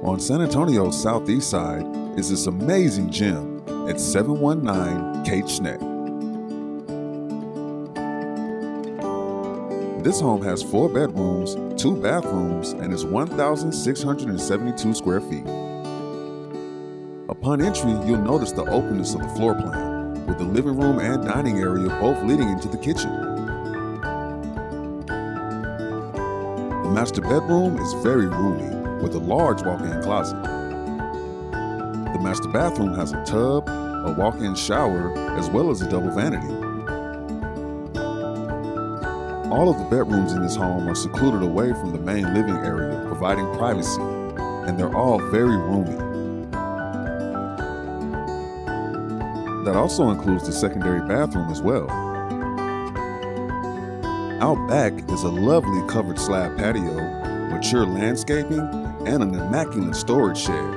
On San Antonio's southeast side is this amazing gym at 719 Kate Schenck. This home has 4 bedrooms, 2 bathrooms, and is 1,672 square feet. Upon entry, you'll notice the openness of the floor plan, with the living room and dining area both leading into the kitchen. The master bedroom is very roomy, with a large walk-in closet. The master bathroom has a tub, a walk-in shower, as well as a double vanity. All of the bedrooms in this home are secluded away from the main living area, providing privacy, and they're all very roomy. That also includes the secondary bathroom as well. Out back is a lovely covered slab patio, mature landscaping, and an immaculate storage shed.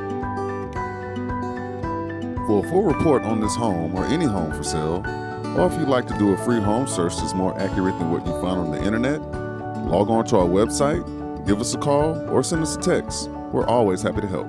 For a full report on this home or any home for sale, or if you'd like to do a free home search that's more accurate than what you found on the internet, log on to our website, give us a call, or send us a text. We're always happy to help.